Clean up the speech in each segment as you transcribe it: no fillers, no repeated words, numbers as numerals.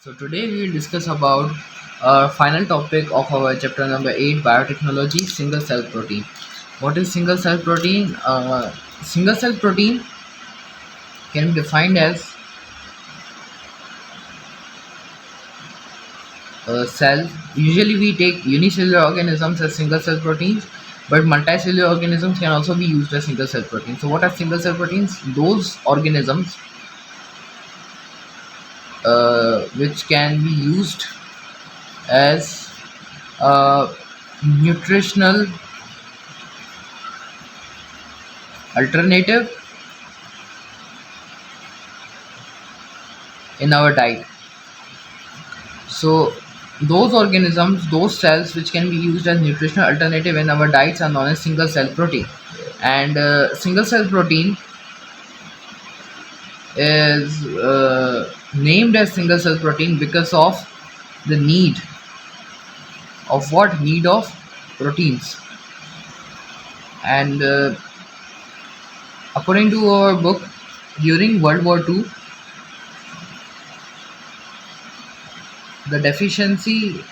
So today we will discuss about our final topic of our chapter number 8, biotechnology, single cell protein. What is single cell protein? Single cell protein can be defined as a cell. Usually we take unicellular organisms as single cell proteins, but multicellular organisms can also be used as single cell proteins. So what are single cell proteins? Those organisms which can be used as a nutritional alternative in our diet. So those organisms, those cells which can be used as nutritional alternative in our diets are known as single cell protein. And single cell protein is named as single cell protein because of the need of proteins. And according to our book, during World War II, the deficiency,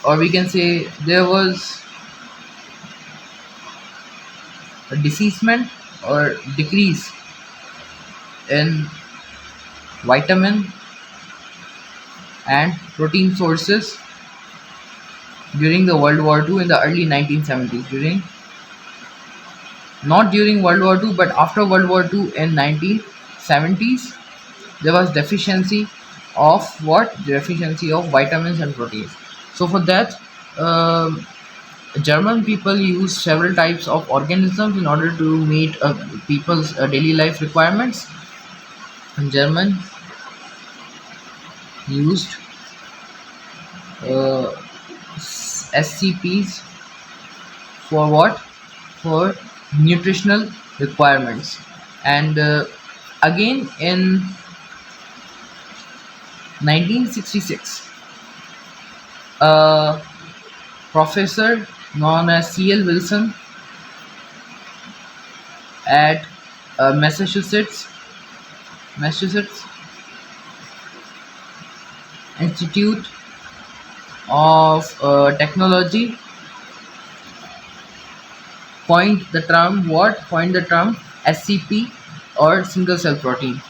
or we can say there was a deceasement or decrease in vitamin and protein sources during the World War II in the early 1970s. Not during World War II, but after World War II in 1970s, there was deficiency of what? Deficiency of vitamins and proteins. So for that, um German people used several types of organisms in order to meet people's daily life requirements. And German used uh, SCPs for what? For nutritional requirements. And again in 1966, a professor known as C.L. Wilson at Massachusetts Institute of Technology coined the term SCP, or single cell protein.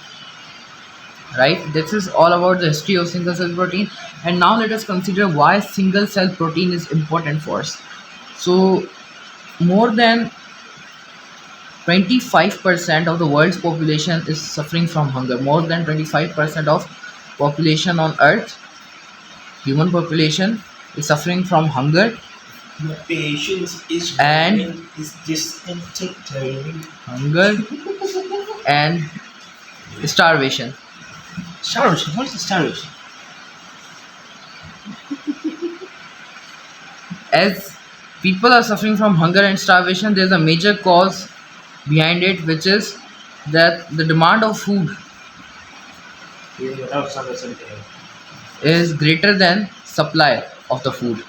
Right, this is all about the history of single cell protein. And now let us consider why single cell protein is important for us. So more than 25% of the world's population is suffering from hunger. More than 25% of population on earth, human population, is suffering from hunger The patience is and running is just entertaining. hunger and starvation. Starvation. What is the starvation? As people are suffering from hunger and starvation, there's a major cause behind it, which is that the demand of food Yeah, that was something. is greater than supply of the food.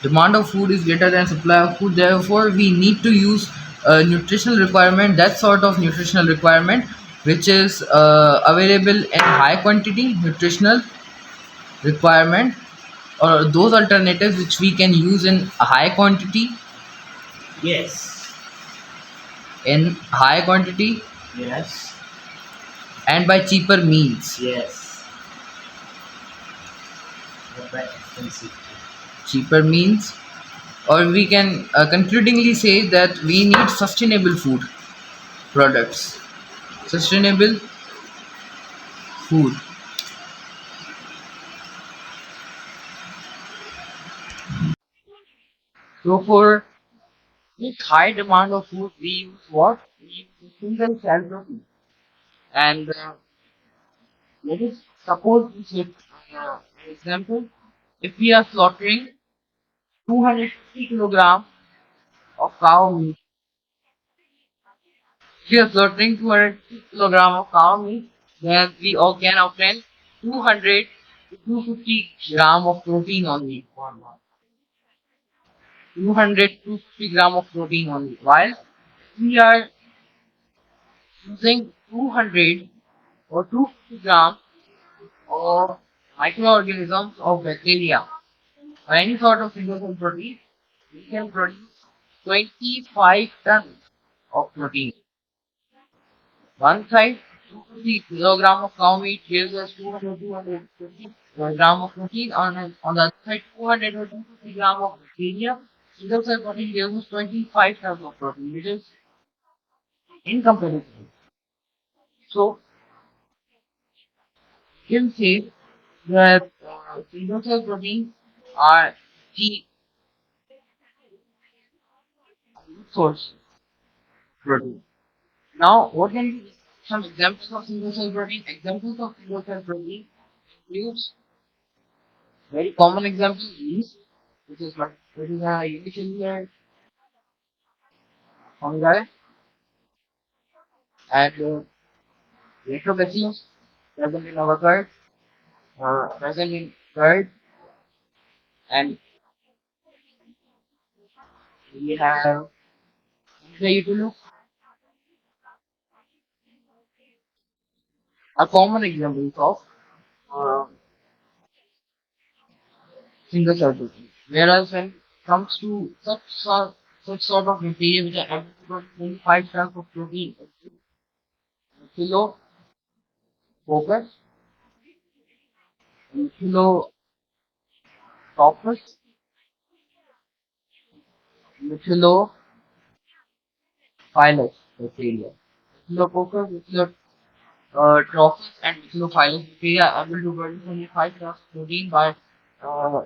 Demand of food is greater than supply of food. Therefore, we need to use a nutritional requirement, that sort of nutritional requirement which is available in high quantity, nutritional requirement, or those alternatives which we can use in a high quantity, Yes. in high quantity Yes. and by cheaper means. Yes. Not that expensive. Cheaper means, or we can concludingly say that we need sustainable food products. Sustainable food. So for this high demand of food, we use what? We use single cell protein. And let us suppose we take an example. If we are slaughtering 250 kilogram of cow meat, if we are slaughtering 250 kilogram of cow meat, then we all can obtain 200 to 250 gram of protein only. 200 to 250 gram of protein only. While we are using 200 or 250 grams of microorganisms of bacteria or any sort of single cell protein, we can produce 25 tons of protein. One side, 250 kilogram of cow meat gives us 250 gram of protein. On the other side, 200 or 250 gram of bacteria. Single cell protein gives us 25 tons of protein, which is incomparable. So, you can say that single cell proteins are the source protein. Now, what can be some examples of single cell protein? Examples of single cell protein includes very common example yeast, which is a unicellular fungi, and lactobacillus present in our gut, present in curd, and we have the utilus. A common example of uh, single cell protein. Whereas when it comes to such sort of material which are added to 25 grams of protein, kilo focus, kilo topus, kilo phylus bacteria. Kilo focus, kilo trophies and xenophilus bacteria are able to produce only 5 grams of protein by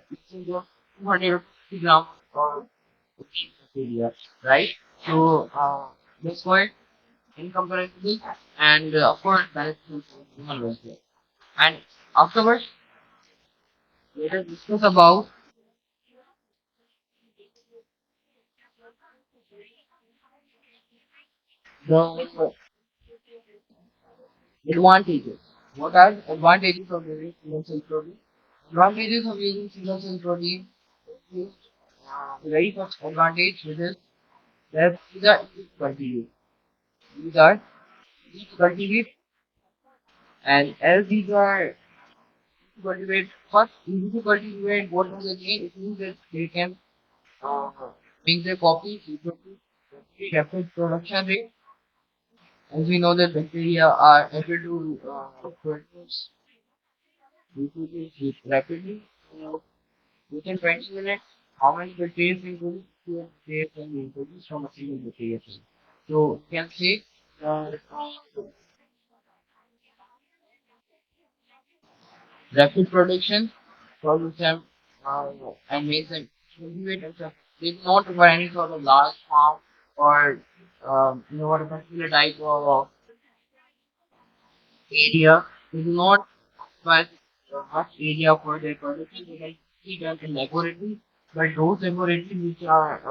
using the 250 grams of protein bacteria, right? So that's why incomparable and of course beneficial for human welfare. And afterwards, let us discuss about the advantages. What are advantages of using single cell protein? Advantages of using single cell protein is the very first advantage, which is that these are easy to cultivate. These are easy to cultivate, and as these are easy to cultivate, first easy to cultivate, what does it mean? It means that they can uh, make their copies equal to very rapid production rate. As we know that bacteria are able to produce reproduce rapidly. So within 20 minutes, how many bacteria can produce? 2 bacteria can be produced from a single bacteria cell. So you can say rapid production produce them and make them cultivate themselves. They do not require any sort of large farm or what a particular type of area. They do not require much area for their production. They can be done in laboratory, but those laboratories which are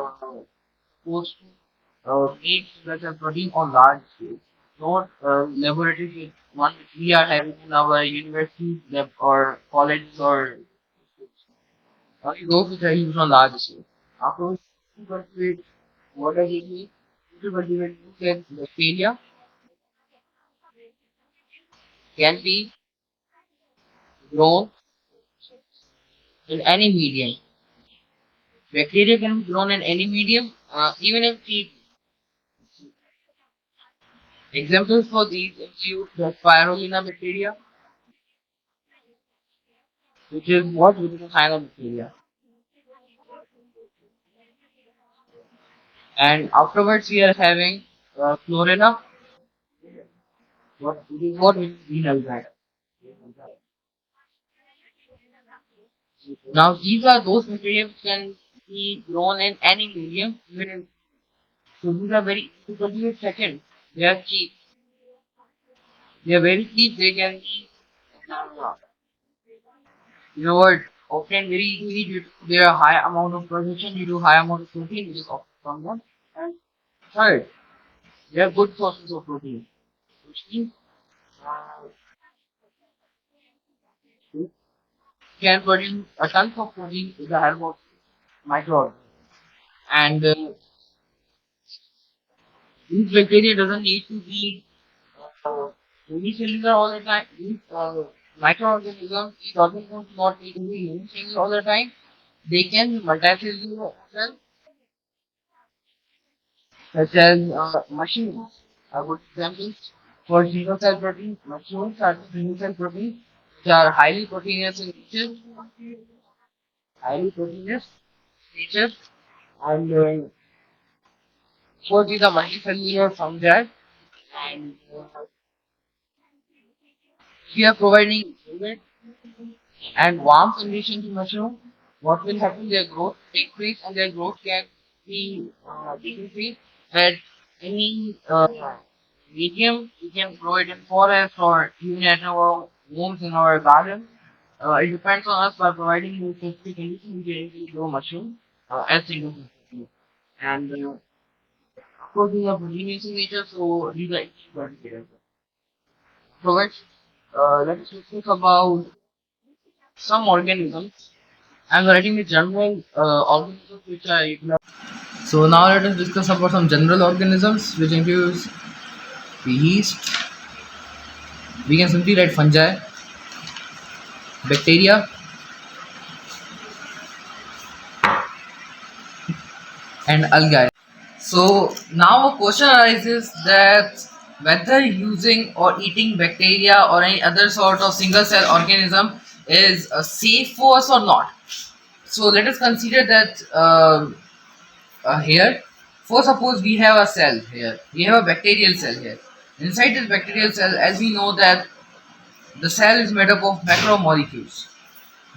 supposed to make such a protein on large scale, not laboratories with one which we are having in our university lab or colleges or those which are used on large scale. Afterwards, to cultivate what does it mean? To cultivate nuclear bacteria can be grown in any medium. Bacteria can be grown in any medium, even in seed. Examples for these include the spirulina bacteria, which is what? Which is a cyanobacteria. And afterwards, we are having Florida, what it is what we know that. Now, these are those bacteria which can be grown in any medium, even in, so these are very easy to cultivate. Second, they are cheap. They are very cheap. They can be, uh, what, often very easily due to their high amount of production due to high amount of protein which is often from them. And third, they are good sources of protein, which means uh, you can produce a ton of protein with the help of microorganisms. And these bacteria doesn't need to be unicellular all the time. Microorganisms, these organisms not need to be unicellular all the time. They can be multicellular as well, such as machines. A good example for single cell proteins, mushrooms are single cell proteins which are highly proteinous nature, and for these are multicellular fungi, and we are providing humid and warm conditions to mushroom. What will happen? Their growth take place, and their growth can be taking place at any medium. We can grow it in forest or even at our homes in our garden. It depends on us by providing the specific conditions we can easily grow mushroom as single species. And of course, we have proteinous in nature, so these are easy. So let's discuss about some organisms. I'm writing the general organisms which are ignore. So now let us discuss about some general organisms which includes the yeast. We can simply write fungi, bacteria, and algae. So now a question arises that whether using or eating bacteria or any other sort of single cell organism is safe for us or not. So let us consider that here. For suppose we have a cell here, we have a bacterial cell here. Inside this bacterial cell, as we know that the cell is made up of macromolecules.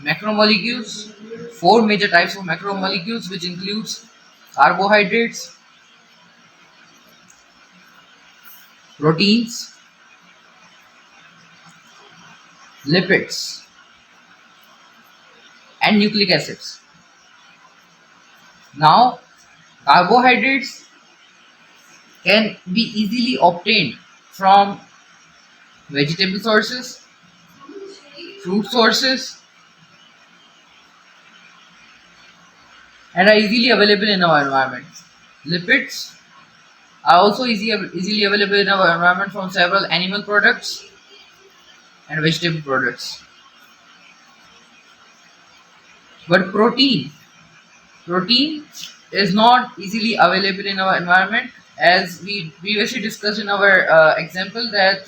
Macromolecules, four major types of macromolecules, which includes carbohydrates, proteins, lipids, and nucleic acids. Now, carbohydrates can be easily obtained from vegetable sources, fruit sources, and are easily available in our environment. Lipids are also easily available in our environment from several animal products and vegetable products. But protein is not easily available in our environment, as we previously discussed in our example that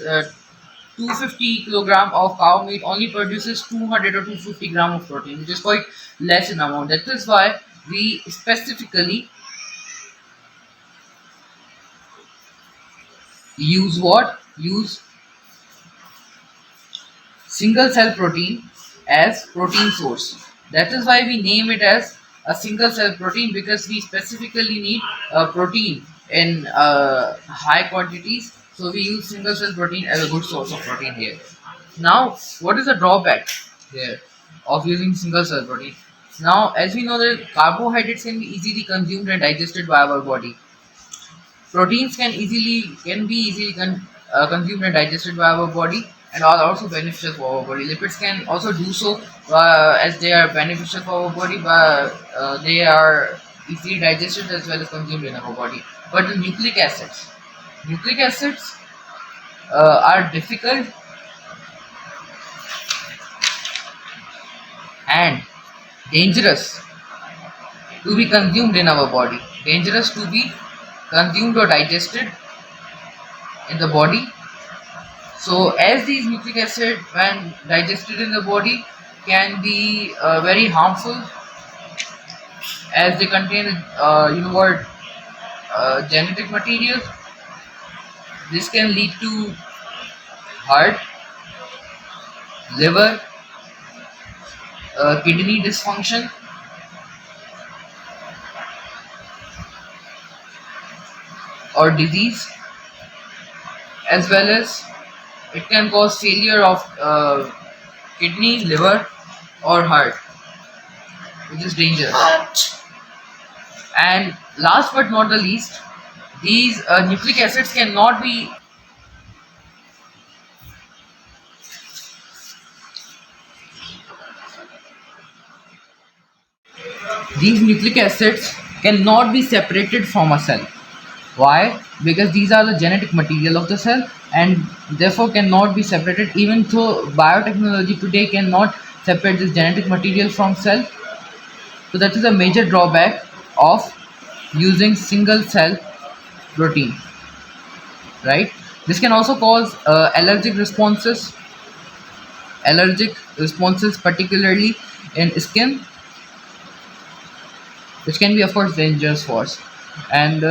250 kilogram of cow meat only produces 200 or 250 gram of protein, which is quite less in amount. That is why we specifically use single cell protein as protein source. That is why we name it as a single cell protein, because we specifically need protein in high quantities. So we use single cell protein as a good source of protein here. Now, what is the drawback here of using single cell protein? Now, as we know that carbohydrates can be easily consumed and digested by our body. Proteins can be easily consumed and digested by our body and are also beneficial for our body. Lipids can also do so, as they are beneficial for our body, but they are easily digested as well as consumed in our body. But the nucleic acids are difficult and dangerous to be consumed in our body. Dangerous to be consumed or digested in the body. So, as these nucleic acid, when digested in the body, can be very harmful, as they contain, genetic material. This can lead to heart, liver, kidney dysfunction, or disease, as well as it can cause failure of kidney, liver, or heart, which is dangerous. And last but not the least, these nucleic acids cannot be these nucleic acids cannot be separated from a cell. Why? Because these are the genetic material of the cell and therefore cannot be separated, even though biotechnology today cannot separate this genetic material from cell. So that is a major drawback of using single cell protein, right? This can also cause allergic responses, particularly in skin, which can be of course dangerous for us. And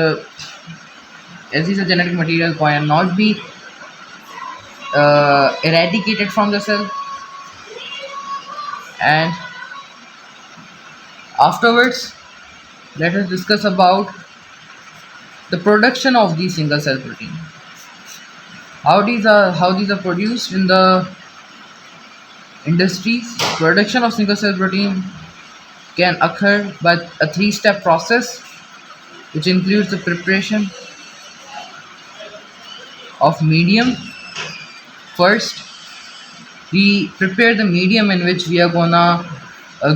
as these are genetic material cannot be eradicated from the cell, and afterwards let us discuss about the production of these single cell protein. How these are produced in the industries. Production of single cell protein can occur by a three-step process, which includes the preparation of medium. First, we prepare the medium in which we are gonna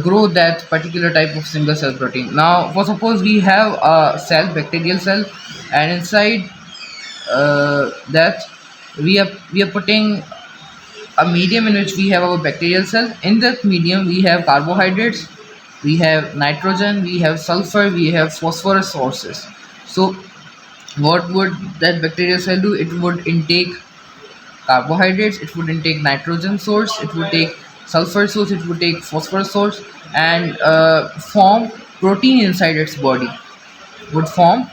grow that particular type of single cell protein. Now, for suppose we have a cell, bacterial cell, and inside that we are putting a medium in which we have our bacterial cell. In that medium, we have carbohydrates, we have nitrogen, we have sulfur, we have phosphorus sources. So, what would that bacterial cell do? It would intake carbohydrates, it would intake nitrogen source, it would take sulfur source, it would take phosphorus source, and form protein inside its body. Would form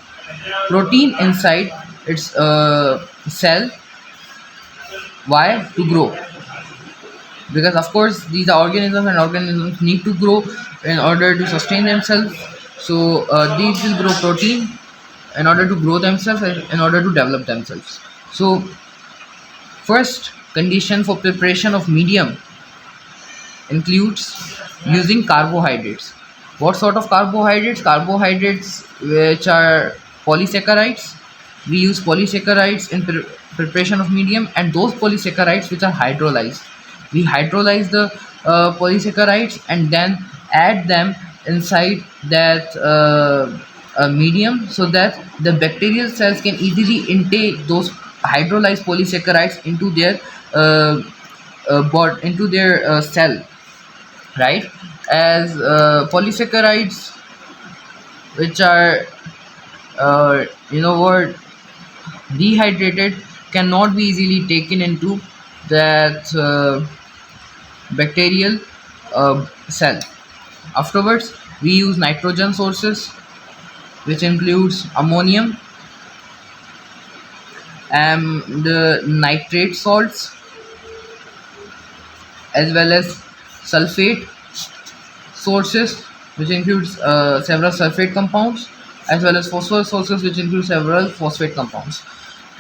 protein inside its cell. Why? To grow. Because of course these are organisms, and organisms need to grow in order to sustain themselves. So these will grow protein in order to grow themselves and in order to develop themselves. So first condition for preparation of medium includes using carbohydrates. What sort of carbohydrates? Carbohydrates which are polysaccharides. We use polysaccharides in preparation of medium, and those polysaccharides which are hydrolyzed. We hydrolyze the polysaccharides and then add them inside that medium, so that the bacterial cells can easily intake those hydrolyzed polysaccharides into their into their cell, right? As polysaccharides which are what, dehydrated, cannot be easily taken into that bacterial cell. Afterwards, we use nitrogen sources, which includes ammonium and the nitrate salts, as well as sulfate sources, which includes several sulfate compounds, as well as phosphorus sources, which include several phosphate compounds.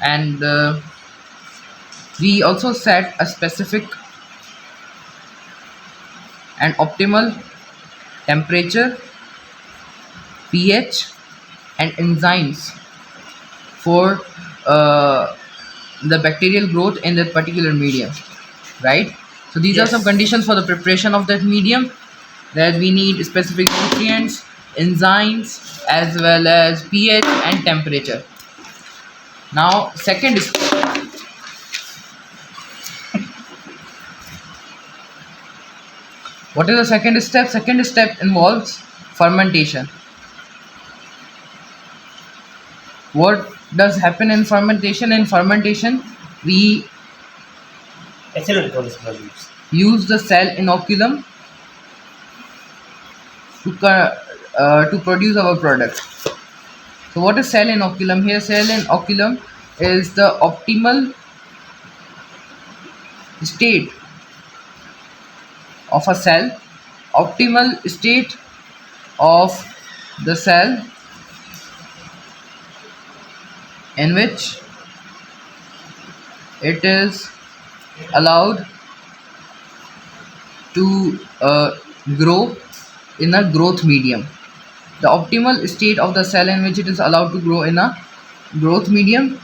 And we also set a specific and optimal temperature, pH, and enzymes for the bacterial growth in that particular medium, right? So these are some Yes. conditions for the preparation of that medium, that we need specific nutrients, enzymes, as well as pH and temperature. Now, second is, what is the second step? Second step involves fermentation. What does happen in fermentation? In fermentation, we Excellent concepts. use the cell inoculum to produce our product. So, what is cell inoculum? Here, cell inoculum is the optimal state of a cell, optimal state of the cell in which it is allowed to grow in a growth medium. The optimal state of the cell in which it is allowed to grow in a growth medium,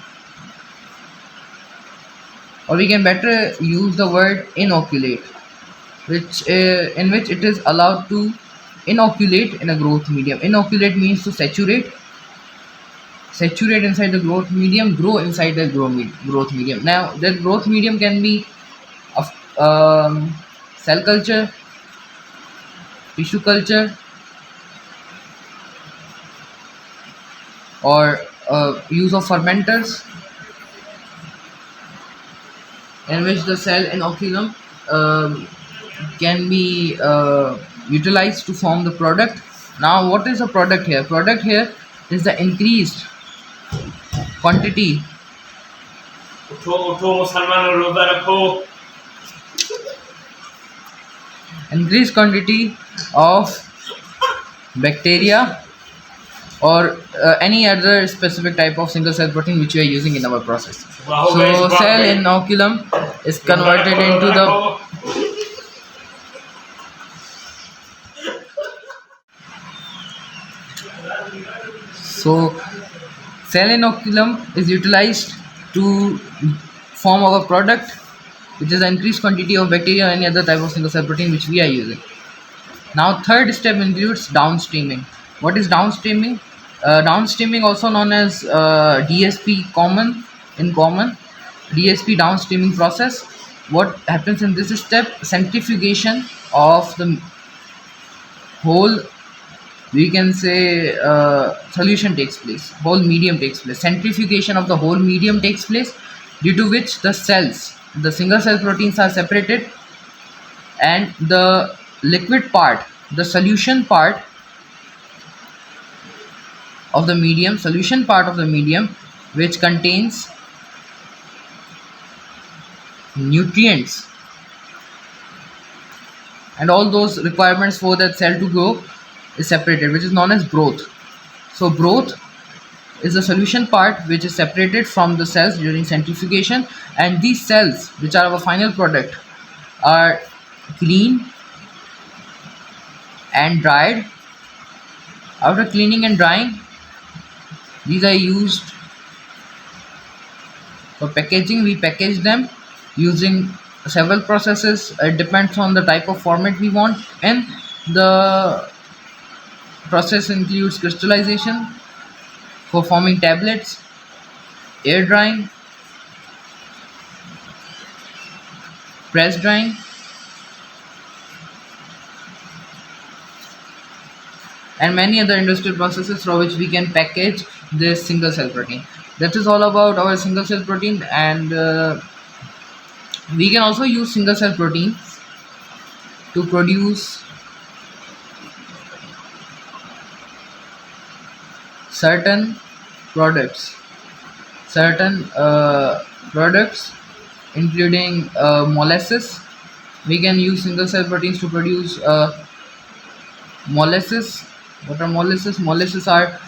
or we can better use the word inoculate, which in which it is allowed to inoculate in a growth medium. Inoculate means to saturate, saturate inside the growth medium, grow inside the growth medium. Now that growth medium can be of cell culture, tissue culture, or use of fermenters, in which the cell inoculum um, can be utilized to form the product. Now, what is a product here? Product here is the increased quantity, उठो उठो मुसलमानों रोजा रखो of bacteria or any other specific type of single cell protein which we are using in our process. वाह भाई So, वाह cell भाई inoculum is रोजा converted रखो into रोजा the रखो so cell inoculum is utilized to form our product, which is the increased quantity of bacteria or any other type of single cell protein which we are using. Now, third step includes downstreaming. What is downstreaming? Downstreaming, also known as DSP common DSP downstreaming process. What happens in this step? Centrifugation of the whole, we can say, solution takes place. Whole medium takes place. Centrifugation of the whole medium takes place, due to which the cells, the single cell proteins are separated, and the liquid part, the solution part of the medium, which contains nutrients and all those requirements for that cell to grow, is separated, which is known as broth. So broth is the solution part which is separated from the cells during centrifugation, and these cells, which are our final product, are cleaned and dried. After cleaning and drying, these are used for packaging. We package them using several processes. It depends on the type of format we want, and the process includes crystallization for forming tablets, air drying, press drying, and many other industrial processes through which we can package this single cell protein. That is all about our single cell protein, and we can also use single cell protein to produce certain products, certain products including molasses. We can use single cell proteins to produce molasses. What are molasses? Molasses are,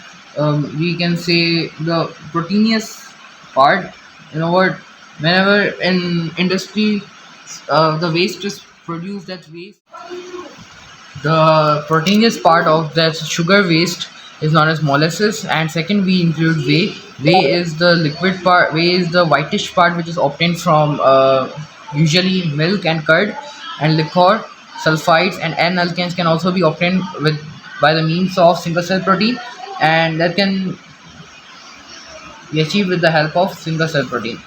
we can say, the proteinous part. You know what? Whenever in industry the waste is produced, that waste, the proteinous part of that sugar waste, is known as molasses. And second, we include whey. Whey is the liquid part. Whey is the whitish part which is obtained from usually milk and curd, and liquor, sulfides, and N-alkanes can also be obtained with by the means of single cell protein, and that can be achieved with the help of single cell protein.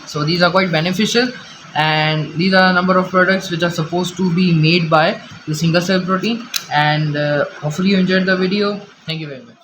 So these are quite beneficial, and these are a number of products which are supposed to be made by the single cell protein. And hopefully you enjoyed the video. Thank you very much.